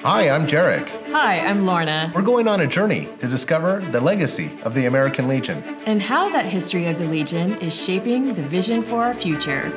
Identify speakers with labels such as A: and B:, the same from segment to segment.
A: Hi, I'm Jeric.
B: Hi, I'm Lorna.
A: We're going on a journey to discover the legacy of the American Legion
B: And how that history of the Legion is shaping the vision for our future.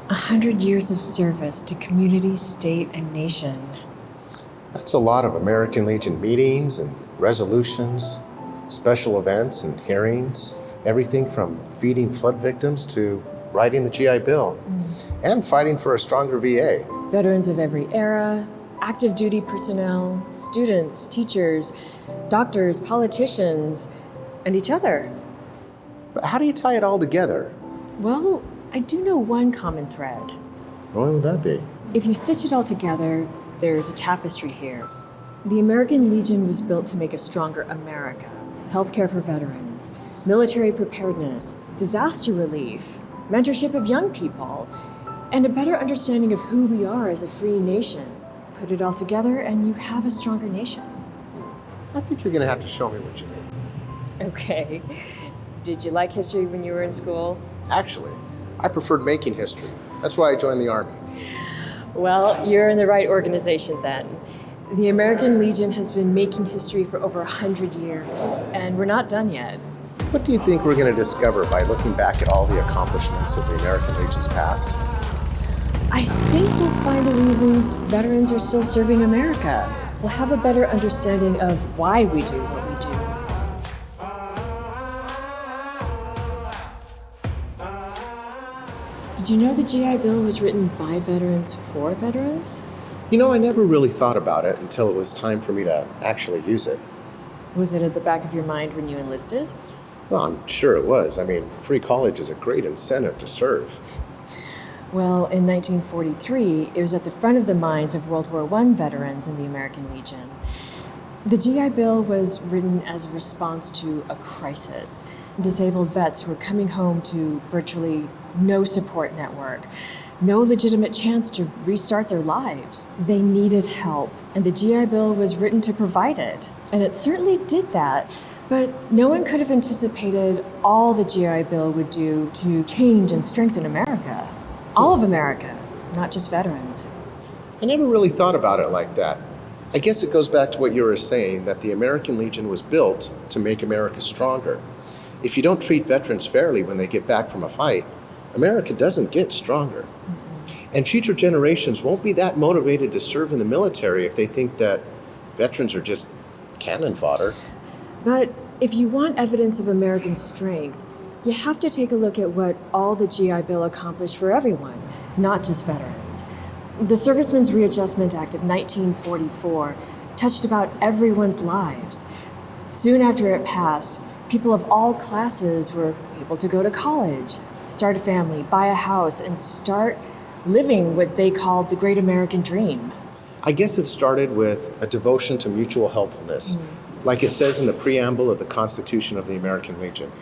B: A 100 years of service to community, state, and nation.
C: That's a lot of American Legion meetings and resolutions, special events and hearings, everything from feeding flood victims to writing the GI Bill and fighting for a stronger VA.
B: Veterans of every era, active duty personnel, students, teachers, doctors, politicians, and each other.
C: But how do you tie it all together?
B: Well, I do know one common thread.
C: What would that be?
B: If you stitch it all together, there's a tapestry here. The American Legion was built to make a stronger America. Healthcare for veterans, military preparedness, disaster relief, mentorship of young people, and a better understanding of who we are as a free nation. Put it all together and you have a stronger nation.
C: I think you're going to have to show me what you mean.
B: Okay. Did you like history when you were in school?
C: Actually, I preferred making history. That's why I joined the Army.
B: Well, you're in the right organization then. The American Legion has been making history for over 100 years, and we're not done yet.
C: What do you think we're going to discover by looking back at all the accomplishments of the American Legion's past?
B: I think we'll find the reasons veterans are still serving America. We'll have a better understanding of why we do what we do. Did you know the GI Bill was written by veterans for veterans?
C: You know, I never really thought about it until it was time for me to actually use it.
B: Was it at the back of your mind when you enlisted?
C: Well, I'm sure it was. I mean, free college is a great incentive to serve.
B: Well, in 1943, it was at the front of the minds of World War I veterans in the American Legion. The GI Bill was written as a response to a crisis. Disabled vets were coming home to virtually no support network, no legitimate chance to restart their lives. They needed help, and the GI Bill was written to provide it. And it certainly did that. But no one could have anticipated all the GI Bill would do to change and strengthen America. All of America, not just veterans.
C: I never really thought about it like that. I guess it goes back to what you were saying, that the American Legion was built to make America stronger. If you don't treat veterans fairly when they get back from a fight, America doesn't get stronger. And future generations won't be that motivated to serve in the military if they think that veterans are just cannon fodder.
B: But if you want evidence of American strength, you have to take a look at what all the GI Bill accomplished for everyone, not just veterans. The Servicemen's Readjustment Act of 1944 touched about everyone's lives. Soon after it passed, people of all classes were able to go to college, start a family, buy a house, and start living what they called the Great American Dream.
C: I guess it started with a devotion to mutual helpfulness, like it says in the preamble of the Constitution of the American Legion.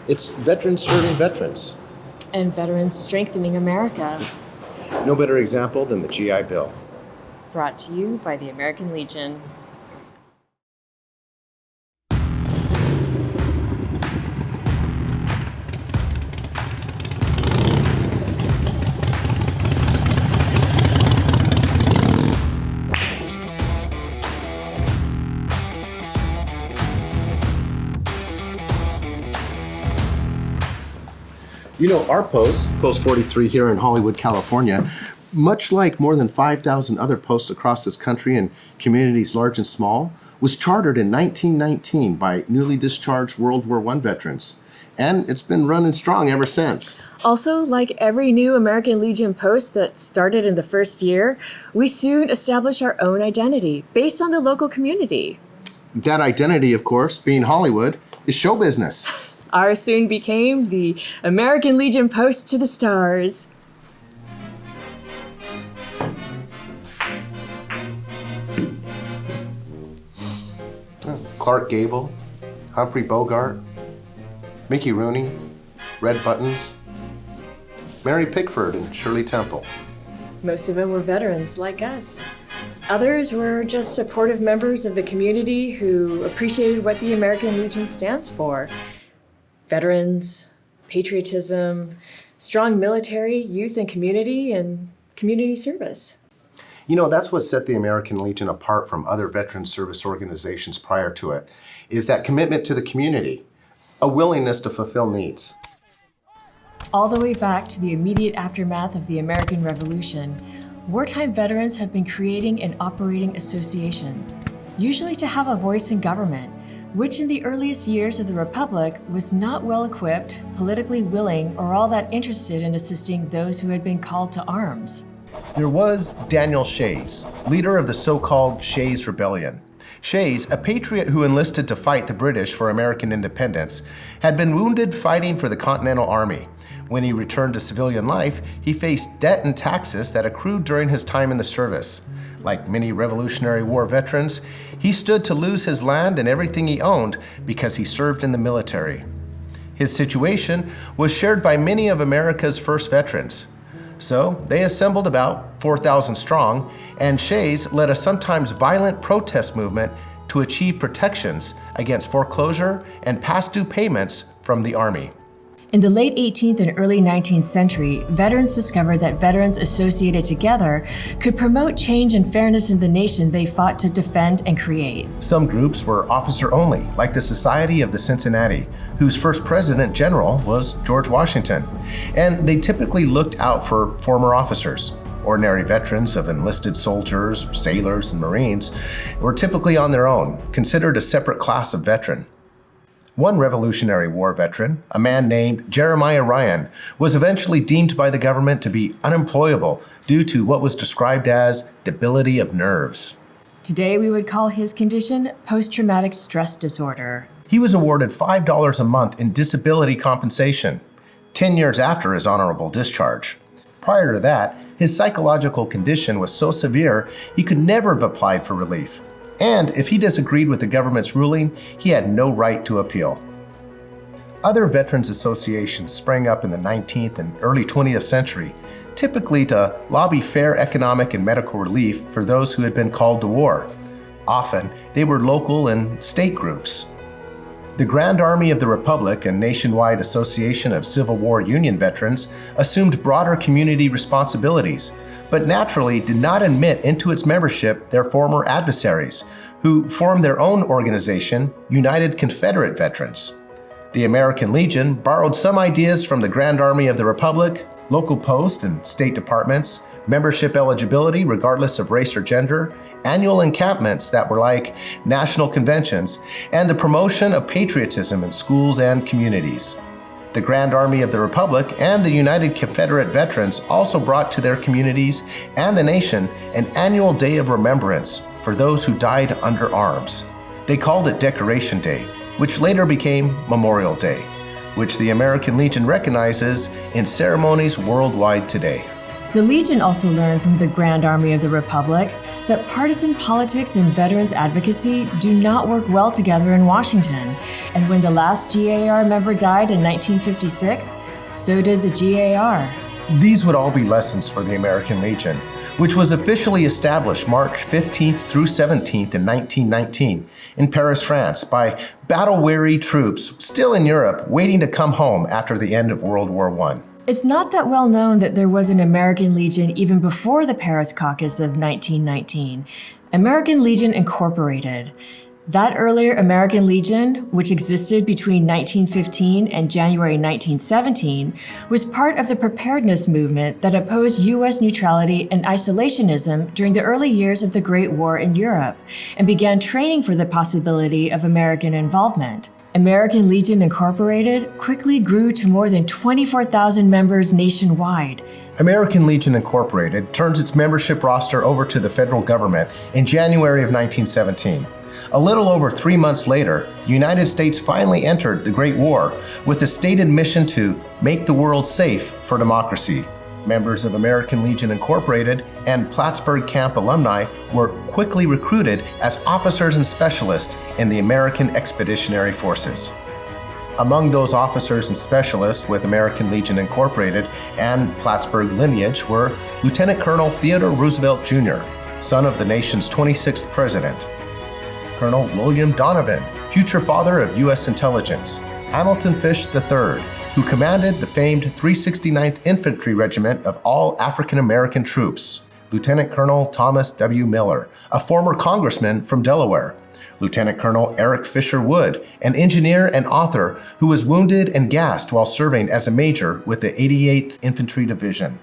C: It's veterans serving veterans.
B: And veterans strengthening America.
C: No better example than the GI Bill.
B: Brought to you by the American Legion.
C: You know, our post 43 here in Hollywood, California, much like more than 5,000 other posts across this country in communities large and small, was chartered in 1919 by newly discharged World War I veterans, and it's been running strong ever since.
B: Also, like every new American Legion post that started in the first year, we soon established our own identity based on the local community.
C: That identity, of course, being Hollywood, is show business.
B: Ours soon became the American Legion Post to the Stars.
C: Clark Gable, Humphrey Bogart, Mickey Rooney, Red Buttons, Mary Pickford, and Shirley Temple.
B: Most of them were veterans like us. Others were just supportive members of the community who appreciated what the American Legion stands for. Veterans, patriotism, strong military, youth and community service.
C: You know, that's what set the American Legion apart from other veteran service organizations prior to it, is that commitment to the community, a willingness to fulfill needs.
B: All the way back to the immediate aftermath of the American Revolution, wartime veterans have been creating and operating associations, usually to have a voice in government, which in the earliest years of the Republic was not well equipped, politically willing, or all that interested in assisting those who had been called to arms.
A: There was Daniel Shays, leader of the so-called Shays Rebellion. Shays, a patriot who enlisted to fight the British for American independence, had been wounded fighting for the Continental Army. When he returned to civilian life, he faced debt and taxes that accrued during his time in the service. Like many Revolutionary War veterans, he stood to lose his land and everything he owned because he served in the military. His situation was shared by many of America's first veterans. So they assembled about 4,000 strong, and Shays led a sometimes violent protest movement to achieve protections against foreclosure and past due payments from the Army.
B: In the late 18th and early 19th century, veterans discovered that veterans associated together could promote change and fairness in the nation they fought to defend and create.
A: Some groups were officer only, like the Society of the Cincinnati, whose first president general was George Washington. And they typically looked out for former officers. Ordinary veterans of enlisted soldiers, sailors, and Marines were typically on their own, considered a separate class of veteran. One Revolutionary War veteran, a man named Jeremiah Ryan, was eventually deemed by the government to be unemployable due to what was described as debility of nerves.
B: Today, we would call his condition post-traumatic stress disorder.
A: He was awarded $5 a month in disability compensation, 10 years after his honorable discharge. Prior to that, his psychological condition was so severe he could never have applied for relief. And if he disagreed with the government's ruling, he had no right to appeal. Other veterans associations sprang up in the 19th and early 20th century, typically to lobby fair economic and medical relief for those who had been called to war. Often, they were local and state groups. The Grand Army of the Republic, a nationwide association of Civil War Union veterans, assumed broader community responsibilities, but naturally did not admit into its membership their former adversaries, who formed their own organization, United Confederate Veterans. The American Legion borrowed some ideas from the Grand Army of the Republic, local post and state departments, membership eligibility regardless of race or gender, annual encampments that were like national conventions, and the promotion of patriotism in schools and communities. The Grand Army of the Republic and the United Confederate Veterans also brought to their communities and the nation an annual day of remembrance for those who died under arms. They called it Decoration Day, which later became Memorial Day, which the American Legion recognizes in ceremonies worldwide today.
B: The Legion also learned from the Grand Army of the Republic that partisan politics and veterans advocacy do not work well together in Washington. And when the last GAR member died in 1956, so did the GAR.
A: These would all be lessons for the American Legion, which was officially established March 15th through 17th in 1919 in Paris, France, by battle-weary troops still in Europe waiting to come home after the end of World War I.
B: It's not that well known that there was an American Legion even before the Paris Caucus of 1919. American Legion Incorporated. That earlier American Legion, which existed between 1915 and January 1917, was part of the preparedness movement that opposed U.S. neutrality and isolationism during the early years of the Great War in Europe, and began training for the possibility of American involvement. American Legion Incorporated quickly grew to more than 24,000 members nationwide.
A: American Legion Incorporated turns its membership roster over to the federal government in January of 1917. A little over 3 months later, the United States finally entered the Great War with a stated mission to make the world safe for democracy. Members of American Legion Incorporated and Plattsburgh Camp alumni were quickly recruited as officers and specialists in the American Expeditionary Forces. Among those officers and specialists with American Legion Incorporated and Plattsburgh lineage were Lieutenant Colonel Theodore Roosevelt Jr., son of the nation's 26th president; Colonel William Donovan, future father of U.S. intelligence; Hamilton Fish III, who commanded the famed 369th Infantry Regiment of all African American troops; Lieutenant Colonel Thomas W. Miller, a former congressman from Delaware; Lieutenant Colonel Eric Fisher Wood, an engineer and author who was wounded and gassed while serving as a major with the 88th Infantry Division;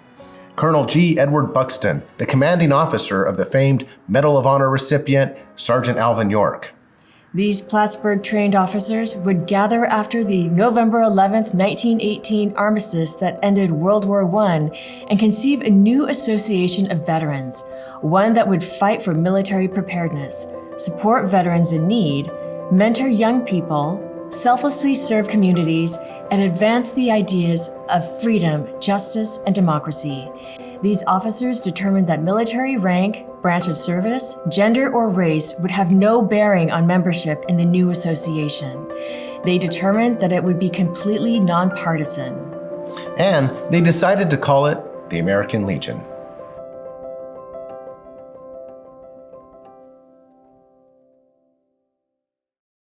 A: Colonel G. Edward Buxton, the commanding officer of the famed Medal of Honor recipient, Sergeant Alvin York.
B: These Plattsburgh-trained officers would gather after the November 11, 1918 armistice that ended World War I and conceive a new association of veterans, one that would fight for military preparedness, support veterans in need, mentor young people, selflessly serve communities, and advance the ideas of freedom, justice, and democracy. These officers determined that military rank, branch of service, gender, or race would have no bearing on membership in the new association. They determined that it would be completely nonpartisan.
A: And they decided to call it the American Legion.